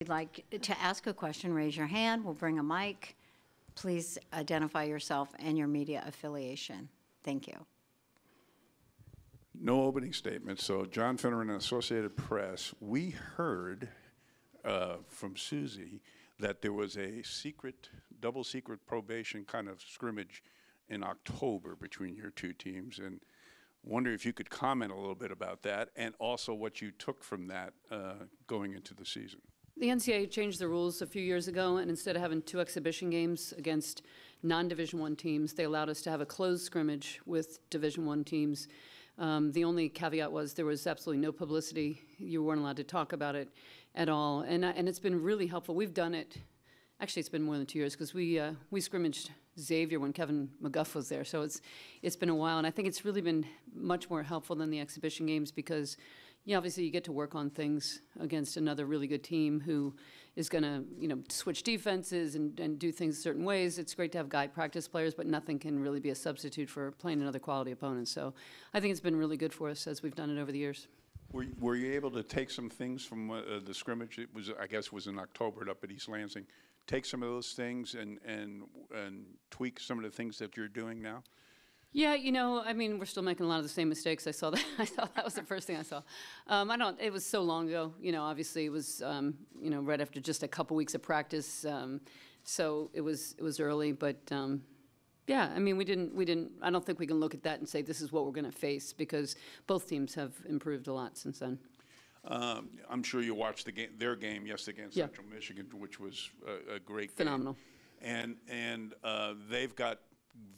you'd like to ask a question, raise your hand. We'll bring a mic. Please identify yourself and your media affiliation. Thank you. No opening statement. So John Finneran, Associated Press. We heard from Susie that there was a secret, double secret probation kind of scrimmage in October between your two teams, and wonder if you could comment a little bit about that and also what you took from that going into the season. The NCAA changed the rules a few years ago, and instead of having 2 exhibition games against non-Division I teams, they allowed us to have a closed scrimmage with Division I teams. The only caveat was there was absolutely no publicity. You weren't allowed to talk about it at all, and it's been really helpful. We've done it. Actually, it's been more than 2 years because we scrimmaged Xavier when Kevin McGuff was there. So it's been a while, and I think it's really been much more helpful than the exhibition games because, obviously you get to work on things against another really good team who is going to, switch defenses and do things certain ways. It's great to have guide practice players, but nothing can really be a substitute for playing another quality opponent. So I think it's been really good for us as we've done it over the years. Were you able to take some things from the scrimmage? It was, I guess, was in October up at East Lansing. Take some of those things and tweak some of the things that you're doing now? Yeah, I mean, we're still making a lot of the same mistakes. I saw that. I thought that was the first thing I saw. It was so long ago. Obviously it was, right after just a couple weeks of practice. So it was early, but yeah, I mean, we didn't. I don't think we can look at that and say this is what we're going to face because both teams have improved a lot since then. I'm sure you watched their game yesterday against Central Michigan, which was a great Phenomenal. Game. And they've got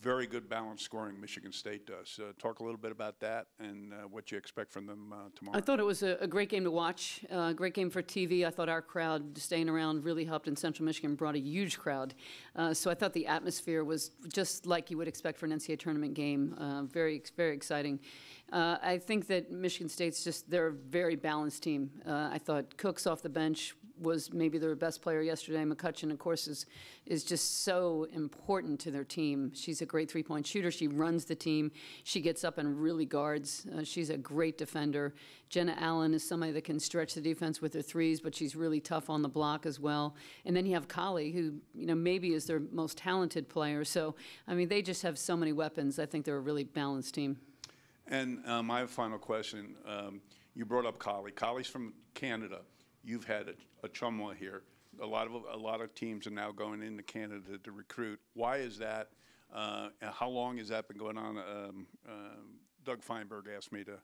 very good balanced scoring, Michigan State does. Talk a little bit about that and what you expect from them tomorrow. I thought it was a great game to watch, great game for TV. I thought our crowd staying around really helped, and Central Michigan brought a huge crowd. So I thought the atmosphere was just like you would expect for an NCAA tournament game, very, very exciting. I think that Michigan State's they're a very balanced team. I thought Cooks off the bench was maybe their best player yesterday. McCutcheon, of course, is just so important to their team. She's a great three-point shooter. She runs the team. She gets up and really guards. She's a great defender. Jenna Allen is somebody that can stretch the defense with her threes, but she's really tough on the block as well. And then you have Kali, who maybe is their most talented player. So, I mean, they just have so many weapons. I think they're a really balanced team. And my final question, you brought up Kali. Kali's from Canada. You've had a chumwa here. A lot of teams are now going into Canada to recruit. Why is that? How long has that been going on? Doug Feinberg asked me to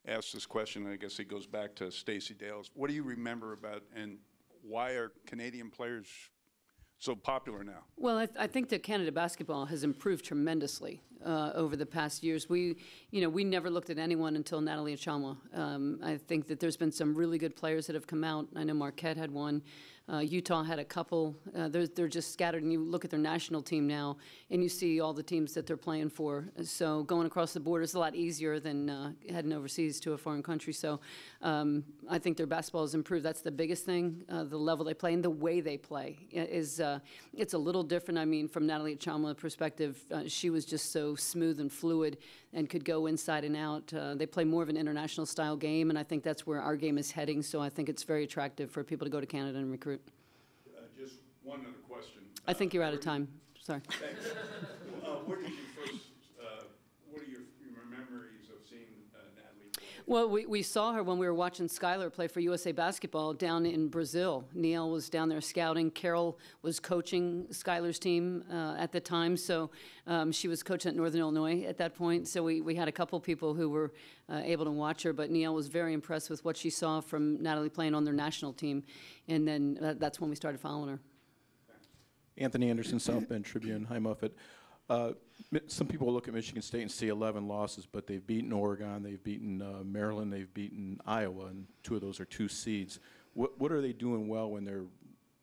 ask this question. I guess it goes back to Stacey Dales. What do you remember about, and why are Canadian players so popular now? Well, I think that Canada basketball has improved tremendously over the past years. We never looked at anyone until Natalie Achamwa. I think that there's been some really good players that have come out. I know Marquette had one. Utah had a couple. They're just scattered, and you look at their national team now, and you see all the teams that they're playing for. So going across the border is a lot easier than heading overseas to a foreign country. So I think their basketball has improved. That's the biggest thing. The level they play and the way they play is it's a little different. I mean, from Natalie Achamwa's perspective, she was just so smooth and fluid and could go inside and out. They play more of an international style game, and I think that's where our game is heading. So I think it's very attractive for people to go to Canada and recruit. Just one other question. I think you're out of time. Sorry. Thanks. Where did you first, what are your memories of seeing Natalie play? Well, we saw her when we were watching Skylar play for USA Basketball down in Brazil. Neil was down there scouting. Carol was coaching Skylar's team at the time, so she was coaching at Northern Illinois at that point. So we had a couple people who were able to watch her, but Neil was very impressed with what she saw from Natalie playing on their national team, and then that's when we started following her. Anthony Anderson, South Bend Tribune. Hi, Muffet. Some people look at Michigan State and see 11 losses, but they've beaten Oregon, they've beaten Maryland, they've beaten Iowa, and 2 of those are 2 seeds. What are they doing well when they're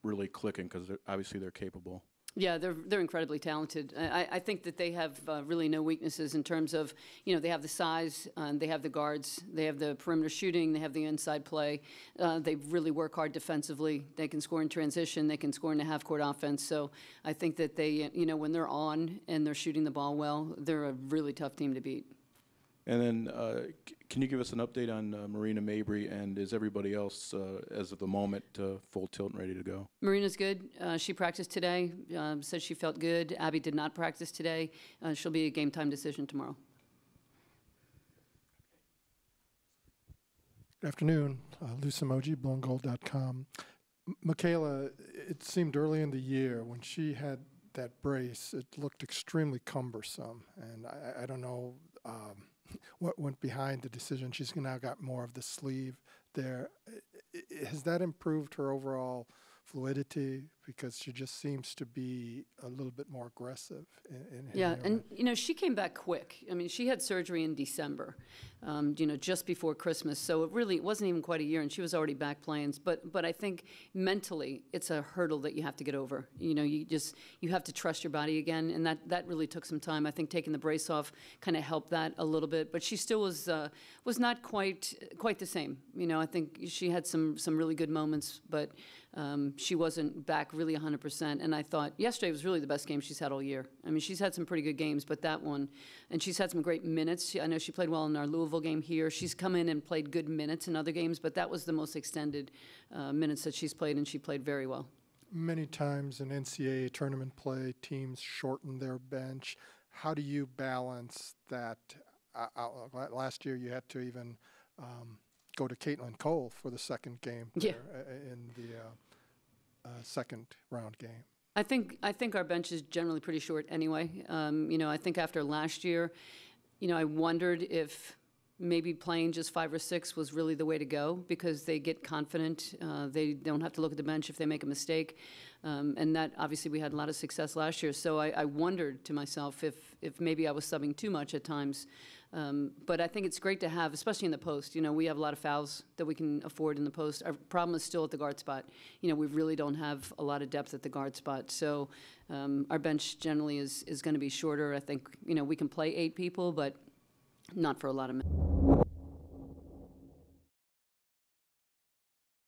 really clicking? Because obviously they're capable. Yeah, they're incredibly talented. I think that they have really no weaknesses in terms of, they have the size, they have the guards, they have the perimeter shooting, they have the inside play. They really work hard defensively. They can score in transition. They can score in the half-court offense. So I think that they, when they're on and they're shooting the ball well, they're a really tough team to beat. And then, can you give us an update on Marina Mabry, and is everybody else, as of the moment, full tilt and ready to go? Marina's good. She practiced today, said she felt good. Abby did not practice today. She'll be a game time decision tomorrow. Good afternoon. Lou Simoji, BlownGold.com. Michaela, it seemed early in the year when she had that brace, it looked extremely cumbersome. And I don't know what went behind the decision. She's now got more of the sleeve there. Has that improved her overall fluidity? Because she just seems to be a little bit more aggressive. Yeah, and you know, she came back quick. I mean, she had surgery in December, you know, just before Christmas. So it wasn't even quite a year, and she was already back playing. But I think mentally, it's a hurdle that you have to get over. You know, you have to trust your body again, and that really took some time. I think taking the brace off kind of helped that a little bit. But she still was not quite the same. You know, I think she had some really good moments, but she wasn't back really 100%. And I thought yesterday was really the best game she's had all year. I mean, she's had some pretty good games, but that one, and she's had some great minutes. I know she played well in our Louisville game here. She's come in and played good minutes in other games, but that was the most extended minutes that she's played, and she played very well. Many times in NCAA tournament play, teams shorten their bench. How do you balance that? Last year, you had to even go to Caitlin Cole for the second game in the second round game. I think our bench is generally pretty short anyway. You know, I think after last year, you know, I wondered if maybe playing just 5 or 6 was really the way to go, because they get confident. They don't have to look at the bench if they make a mistake. And that, obviously, we had a lot of success last year. So I wondered to myself if maybe I was subbing too much at times. But I think it's great to have, especially in the post. You know, we have a lot of fouls that we can afford in the post. Our problem is still at the guard spot. You know, we really don't have a lot of depth at the guard spot. So our bench generally is going to be shorter. I think, you know, we can play 8 people, but not for a lot of minutes.